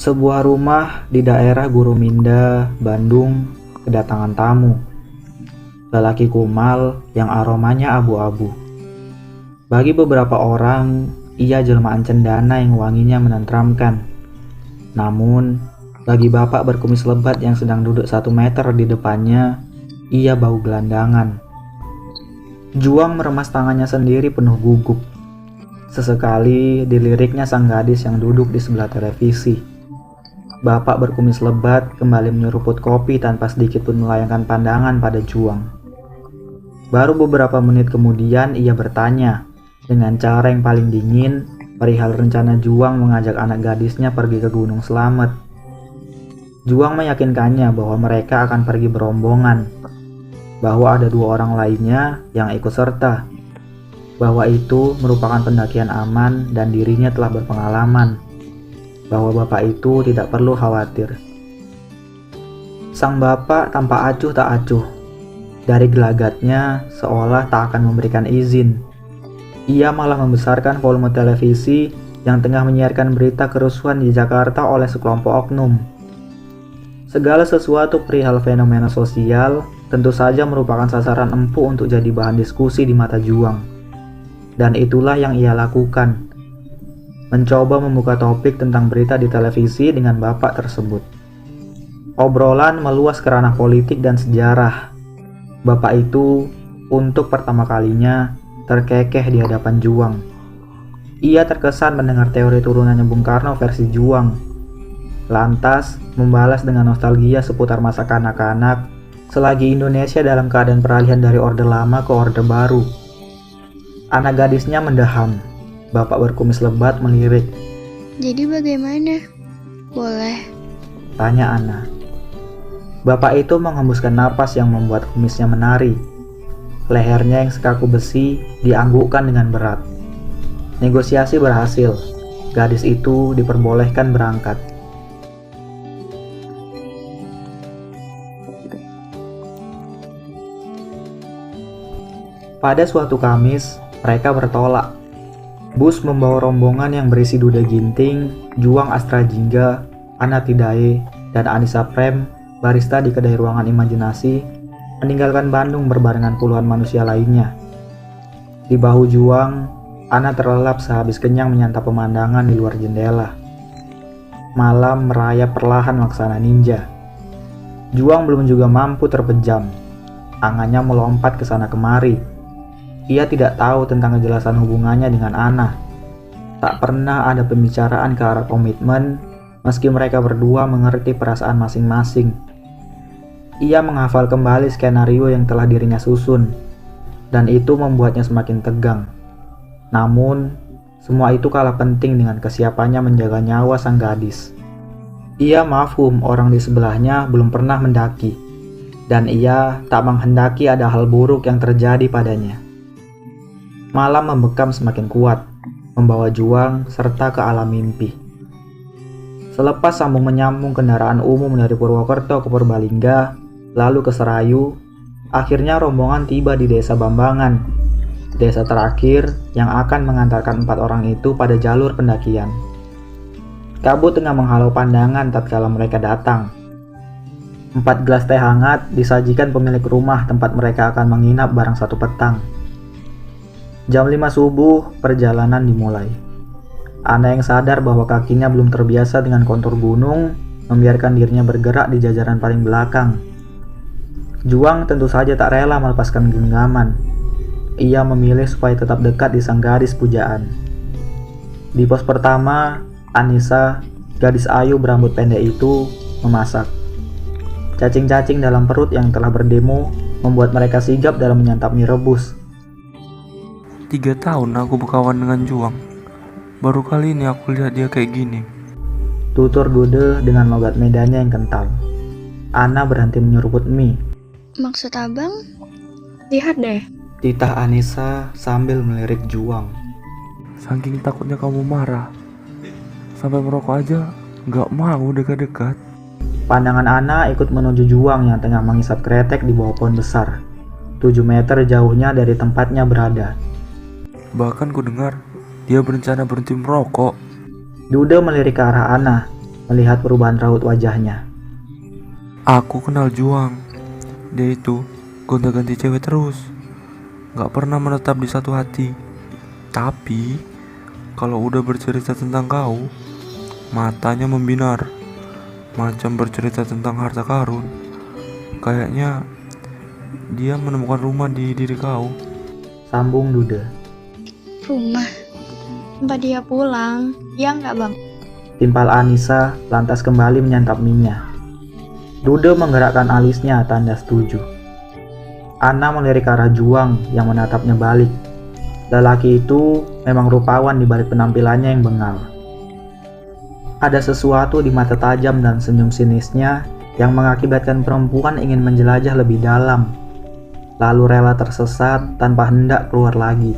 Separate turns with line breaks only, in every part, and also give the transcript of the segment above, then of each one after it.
Sebuah rumah di daerah Guruminda, Bandung, kedatangan tamu. Lelaki kumal yang aromanya abu-abu. Bagi beberapa orang, ia jelmaan cendana yang wanginya menenteramkan. Namun, bagi bapak berkumis lebat yang sedang duduk 1 meter di depannya, ia bau gelandangan. Juang meremas tangannya sendiri penuh gugup. Sesekali diliriknya sang gadis yang duduk di sebelah televisi. Bapak berkumis lebat kembali menyeruput kopi tanpa sedikit pun melayangkan pandangan pada Juang. Baru beberapa menit kemudian ia bertanya dengan cara yang paling dingin perihal rencana Juang mengajak anak gadisnya pergi ke Gunung Slamet. Juang meyakinkannya bahwa mereka akan pergi berombongan, bahwa ada 2 orang lainnya yang ikut serta, bahwa itu merupakan pendakian aman dan dirinya telah berpengalaman, bahwa bapak itu tidak perlu khawatir. Sang bapak tampak acuh tak acuh. Dari gelagatnya seolah tak akan memberikan izin. Ia malah membesarkan volume televisi yang tengah menyiarkan berita kerusuhan di Jakarta oleh sekelompok oknum. Segala sesuatu perihal fenomena sosial tentu saja merupakan sasaran empuk untuk jadi bahan diskusi di mata Juang. Dan itulah yang ia lakukan. Mencoba membuka topik tentang berita di televisi dengan bapak tersebut. Obrolan meluas ke ranah politik dan sejarah. Bapak itu, untuk pertama kalinya, terkekeh di hadapan Juang. Ia terkesan mendengar teori turunannya Bung Karno versi Juang. Lantas, membalas dengan nostalgia seputar masa kanak-kanak, selagi Indonesia dalam keadaan peralihan dari Orde Lama ke Orde Baru. Anak gadisnya mendaham. Bapak berkumis lebat melirik.
Jadi bagaimana? Boleh?
Tanya Ana. Bapak itu menghembuskan napas yang membuat kumisnya menari. Lehernya yang sekaku besi dianggukkan dengan berat. Negosiasi berhasil. Gadis itu diperbolehkan berangkat. Pada suatu Kamis, mereka bertolak. Bus membawa rombongan yang berisi Duda Ginting, Juang Astra Jingga, Ana Tidae, dan Anissa Prem, barista di kedai ruangan imajinasi, meninggalkan Bandung berbarengan puluhan manusia lainnya. Di bahu Juang, Ana terlelap sehabis kenyang menyantap pemandangan di luar jendela. Malam merayap perlahan laksana ninja. Juang belum juga mampu terpejam. Angannya melompat ke sana kemari. Ia tidak tahu tentang kejelasan hubungannya dengan Ana. Tak pernah ada pembicaraan ke arah komitmen, meski mereka berdua mengerti perasaan masing-masing. Ia menghafal kembali skenario yang telah dirinya susun, dan itu membuatnya semakin tegang. Namun, semua itu kalah penting dengan kesiapannya menjaga nyawa sang gadis. Ia mafhum orang di sebelahnya belum pernah mendaki, dan ia tak menghendaki ada hal buruk yang terjadi padanya. Malam membekam semakin kuat, membawa Juang serta ke alam mimpi. Selepas sambung menyambung kendaraan umum dari Purwokerto ke Purbalingga, lalu ke Serayu, akhirnya rombongan tiba di Desa Bambangan, desa terakhir yang akan mengantarkan 4 orang itu pada jalur pendakian. Kabut tengah menghalau pandangan tatkala mereka datang. 4 gelas teh hangat disajikan pemilik rumah tempat mereka akan menginap barang 1 petang. Jam 5 subuh, perjalanan dimulai. Ana yang sadar bahwa kakinya belum terbiasa dengan kontur gunung, membiarkan dirinya bergerak di jajaran paling belakang. Juang tentu saja tak rela melepaskan genggaman. Ia memilih supaya tetap dekat di sang gadis pujaan. Di pos pertama, Anissa, gadis ayu berambut pendek itu, memasak. Cacing-cacing dalam perut yang telah berdemo membuat mereka sigap dalam menyantap mie rebus.
3 tahun aku berkawan dengan Juang. Baru kali ini aku lihat dia kayak gini.
Tutur Dude dengan logat Medannya yang kental. Ana berhenti menyeruput mie.
Maksud abang?
Lihat deh.
Titah Anissa sambil melirik Juang.
Saking takutnya kamu marah, sampai merokok aja gak mau dekat-dekat.
Pandangan Ana ikut menuju Juang yang tengah mengisap kretek di bawah pohon besar. 7 meter jauhnya dari tempatnya berada.
Bahkan ku dengar dia berencana berhenti merokok.
Duda melirik ke arah Ana. melihat perubahan raut wajahnya.
Aku kenal Juang. Dia itu gonta-ganti cewek terus, gak pernah menetap di satu hati. Tapi kalau udah bercerita tentang kau, matanya membinar, macam bercerita tentang harta karun. Kayaknya dia menemukan rumah di diri kau.
Sambung Dude.
Rumah. Tempat dia pulang. Ya nggak bang?
Timpal Anissa lantas kembali menyantap mie-nya. Dude menggerakkan alisnya tanda setuju. Ana melirik ke arah Juang yang menatapnya balik. Lelaki itu memang rupawan di balik penampilannya yang bengal. Ada sesuatu di mata tajam dan senyum sinisnya yang mengakibatkan perempuan ingin menjelajah lebih dalam, lalu rela tersesat tanpa hendak keluar lagi.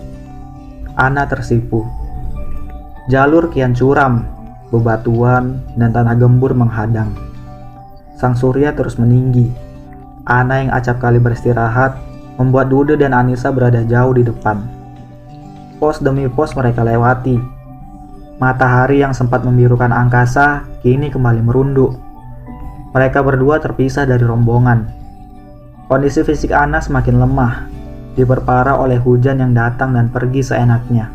Ana tersipu. Jalur kian curam, bebatuan dan tanah gembur menghadang. Sang surya terus meninggi. Ana yang acap kali beristirahat membuat Dude dan Anissa berada jauh di depan. Pos demi pos mereka lewati. Matahari yang sempat membirukan angkasa kini kembali merunduk. Mereka berdua terpisah dari rombongan. Kondisi fisik Ana semakin lemah, diperparah oleh hujan yang datang dan pergi seenaknya.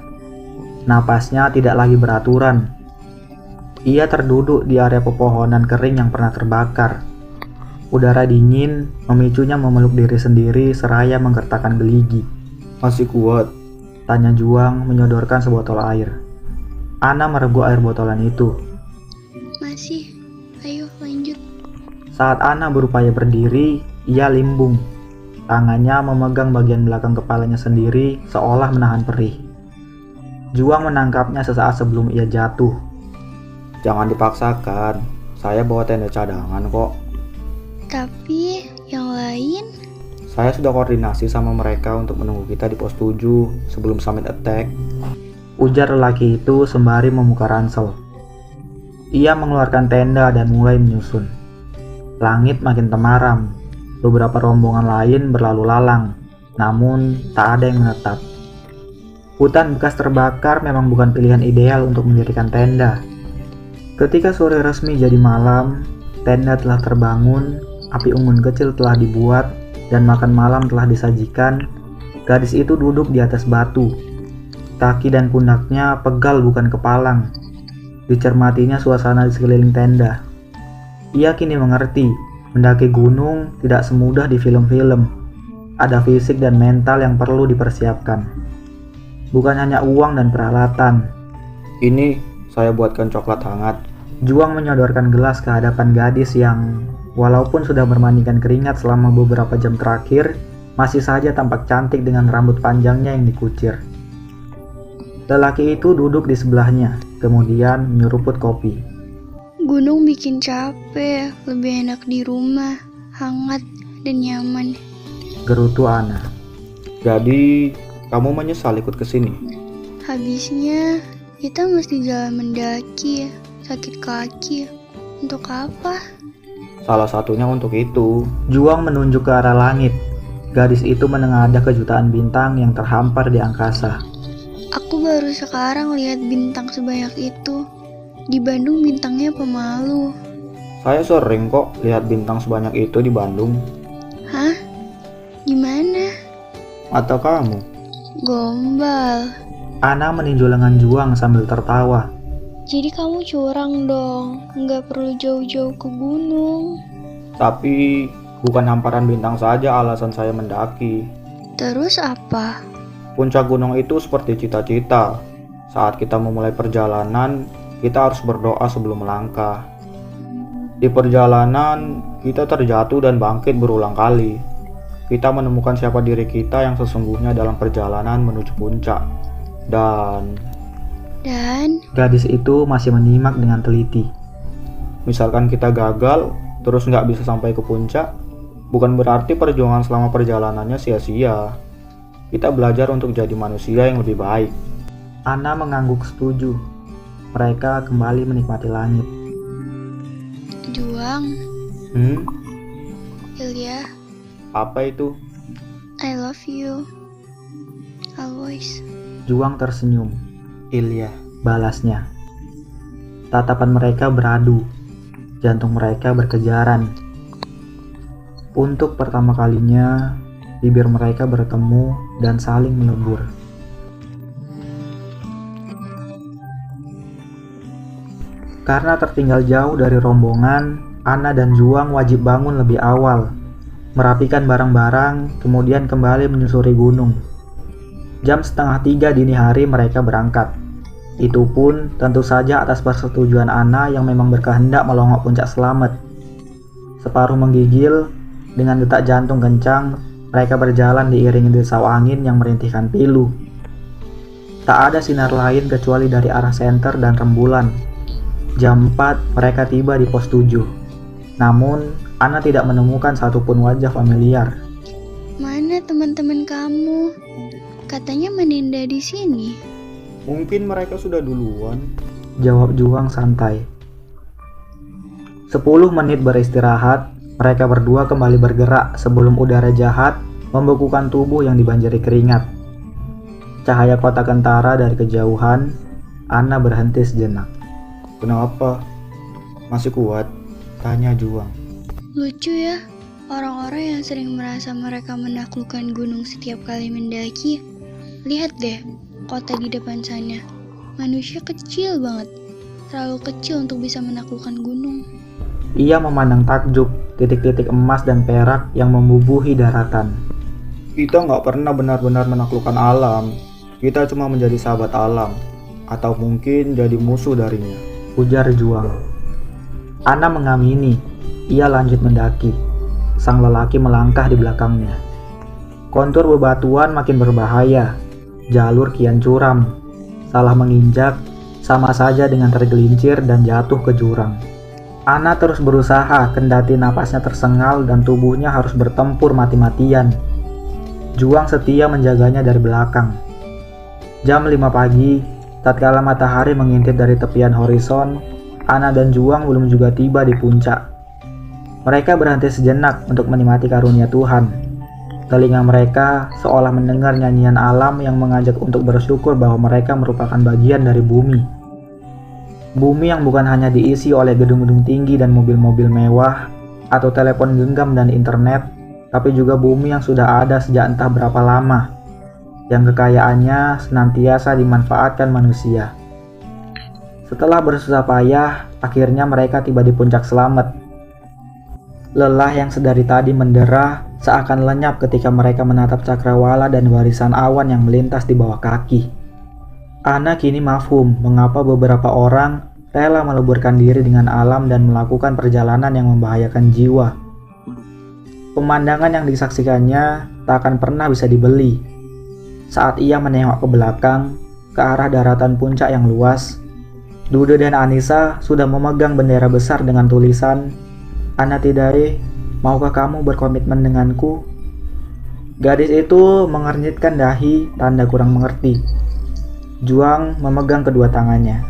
Napasnya tidak lagi beraturan. Ia terduduk di area pepohonan kering yang pernah terbakar. Udara dingin memicunya memeluk diri sendiri seraya menggertakkan geligi. "Masih kuat?" tanya Juang menyodorkan sebotol air. Ana mereguk air botolan itu.
Masih. Ayo lanjut.
Saat Ana berupaya berdiri, ia limbung. Tangannya memegang bagian belakang kepalanya sendiri seolah menahan perih. Juang menangkapnya sesaat sebelum ia jatuh. "Jangan dipaksakan, saya bawa tenda cadangan kok."
Tapi yang lain?
"Saya sudah koordinasi sama mereka untuk menunggu kita di pos 7 sebelum summit attack," ujar lelaki itu sembari membuka ransel. Ia mengeluarkan tenda dan mulai menyusun. Langit makin temaram. Beberapa rombongan lain berlalu lalang, namun tak ada yang menetap. Hutan bekas terbakar memang bukan pilihan ideal untuk mendirikan tenda. Ketika sore resmi jadi malam, tenda telah terbangun, api unggun kecil telah dibuat, dan makan malam telah disajikan. Gadis itu duduk di atas batu. Kaki dan pundaknya pegal bukan kepalang. Dicermatinya suasana di sekeliling tenda. Ia kini mengerti, mendaki gunung tidak semudah di film-film. Ada fisik dan mental yang perlu dipersiapkan. Bukan hanya uang dan peralatan. "Ini saya buatkan coklat hangat." Juang menyodorkan gelas ke hadapan gadis yang, walaupun sudah bermandikan keringat selama beberapa jam terakhir, masih saja tampak cantik dengan rambut panjangnya yang dikucir. Lelaki itu duduk di sebelahnya, kemudian menyeruput kopi.
Gunung bikin capek. Lebih enak di rumah. Hangat dan nyaman.
Gerutu Ana. "Jadi, kamu menyesal ikut ke sini?"
Habisnya kita mesti jalan mendaki. Sakit kaki. Untuk apa?
"Salah satunya untuk itu." Juang menunjuk ke arah langit. Gadis itu menengadah kejutaan bintang yang terhampar di angkasa.
Aku baru sekarang lihat bintang sebanyak itu. Di Bandung bintangnya pemalu.
"Saya sering kok lihat bintang sebanyak itu di Bandung."
Hah? Gimana?
"Atau kamu?"
Gombal.
Ana meninjau lengan Juang sambil tertawa.
Jadi kamu curang dong. Nggak perlu jauh-jauh ke gunung.
"Tapi bukan hamparan bintang saja alasan saya mendaki.
Terus apa?
Puncak gunung itu seperti cita-cita. Saat kita memulai perjalanan, kita harus berdoa sebelum melangkah. Di perjalanan, kita terjatuh dan bangkit berulang kali. Kita menemukan siapa diri kita yang sesungguhnya dalam perjalanan menuju puncak. Dan gadis itu masih menyimak dengan teliti. Misalkan kita gagal, terus nggak bisa sampai ke puncak, bukan berarti perjuangan selama perjalanannya sia-sia. Kita belajar untuk jadi manusia yang lebih baik." Ana mengangguk setuju. Mereka kembali menikmati langit.
Juang, Ilya,
Apa itu?
I love you. Always.
Juang tersenyum. "Ilya," balasnya. Tatapan mereka beradu. jantung mereka berkejaran. Untuk pertama kalinya, bibir mereka bertemu dan saling melebur. Karena tertinggal jauh dari rombongan, Ana dan Juang wajib bangun lebih awal, merapikan barang-barang, kemudian kembali menyusuri gunung. Jam 2:30 dini hari mereka berangkat. Itu pun tentu saja atas persetujuan Ana yang memang berkehendak melongok puncak Slamet. Separuh menggigil, dengan detak jantung kencang, mereka berjalan diiringi desau angin yang merintihkan pilu. Tak ada sinar lain kecuali dari arah senter dan rembulan. Jam 4 mereka tiba di pos 7. Namun, Ana tidak menemukan satupun wajah familiar.
Mana teman-teman kamu? Katanya menenda di sini.
Mungkin mereka sudah duluan, jawab Juang santai. 10 menit beristirahat, mereka berdua kembali bergerak sebelum udara jahat membekukan tubuh yang dibanjiri keringat. Cahaya kota kentara dari kejauhan, Ana berhenti sejenak. Kenapa? Masih kuat? Tanya Juang.
Lucu ya, orang-orang yang sering merasa mereka menaklukkan gunung setiap kali mendaki. Lihat deh, kota di depan sana. Manusia kecil banget, terlalu kecil untuk bisa menaklukkan gunung.
Ia memandang takjub titik-titik emas dan perak yang membubuhi daratan. Kita nggak pernah benar-benar menaklukkan alam. Kita cuma menjadi sahabat alam, atau mungkin jadi musuh darinya, ujar Juang. Ana mengamini. Ia lanjut mendaki. Sang lelaki melangkah di belakangnya. Kontur bebatuan makin berbahaya. Jalur kian curam. Salah menginjak sama saja dengan tergelincir dan jatuh ke jurang. Ana terus berusaha kendati napasnya tersengal dan tubuhnya harus bertempur mati-matian. Juang setia menjaganya dari belakang. Jam 5 pagi, tatkala matahari mengintip dari tepian horizon, Ana dan Juang belum juga tiba di puncak. Mereka berhenti sejenak untuk menikmati karunia Tuhan. Telinga mereka seolah mendengar nyanyian alam yang mengajak untuk bersyukur bahwa mereka merupakan bagian dari bumi. Bumi yang bukan hanya diisi oleh gedung-gedung tinggi dan mobil-mobil mewah atau telepon genggam dan internet, tapi juga bumi yang sudah ada sejak entah berapa lama, yang kekayaannya senantiasa dimanfaatkan manusia. Setelah bersusah payah, akhirnya mereka tiba di puncak Slamet. Lelah yang sedari tadi mendera seakan lenyap ketika mereka menatap cakrawala dan barisan awan yang melintas di bawah kaki. Ana kini mafhum mengapa beberapa orang rela meleburkan diri dengan alam dan melakukan perjalanan yang membahayakan jiwa. Pemandangan yang disaksikannya tak akan pernah bisa dibeli. Saat ia menengok ke belakang, ke arah daratan puncak yang luas, Dude dan Anissa sudah memegang bendera besar dengan tulisan, "Ana Tidae, maukah kamu berkomitmen denganku?" Gadis itu mengernyitkan dahi, tanda kurang mengerti. Juang memegang kedua tangannya.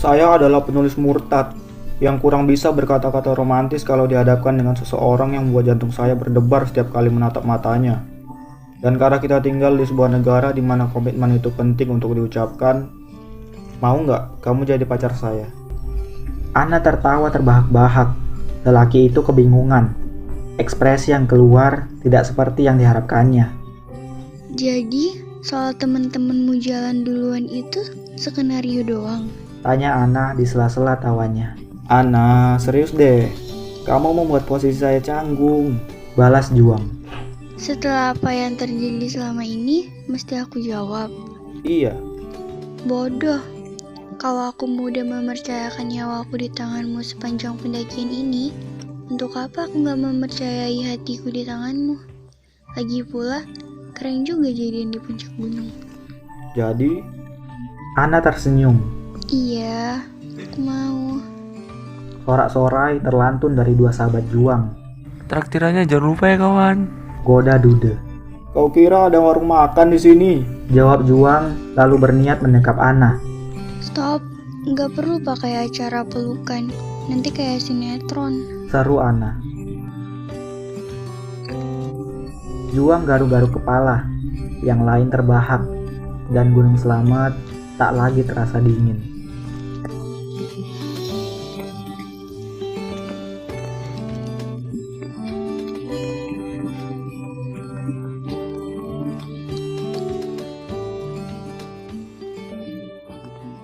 Saya adalah penulis murtad yang kurang bisa berkata-kata romantis kalau dihadapkan dengan seseorang yang membuat jantung saya berdebar setiap kali menatap matanya. Dan karena kita tinggal di sebuah negara di mana komitmen itu penting untuk diucapkan, mau nggak kamu jadi pacar saya? Ana tertawa terbahak-bahak. Lelaki itu kebingungan. Ekspresi yang keluar tidak seperti yang diharapkannya.
Jadi, soal temen-temenmu jalan duluan itu skenario doang?
Tanya Ana di sela-sela tawanya. Ana, serius deh. Kamu membuat posisi saya canggung, balas Juang.
Setelah apa yang terjadi selama ini, mesti aku jawab.
Iya.
Bodoh. Kalau aku mudah mempercayakan nyawaku di tanganmu sepanjang pendakian ini, untuk apa aku gak mempercayai hatiku di tanganmu? Lagi pula, keren juga jadian di puncak gunung.
Jadi? Ana tersenyum.
Iya, aku mau.
Sorak-sorai terlantun dari dua sahabat Juang.
Traktirannya jangan lupa ya kawan.
Goda Dude. Kau kira ada warung makan di sini? Jawab Juang lalu berniat mendekap Ana.
Stop, nggak perlu pakai acara pelukan, nanti kayak sinetron.
Seru Ana. Juang garuk-garuk kepala, yang lain terbahak, dan Gunung Slamet tak lagi terasa dingin.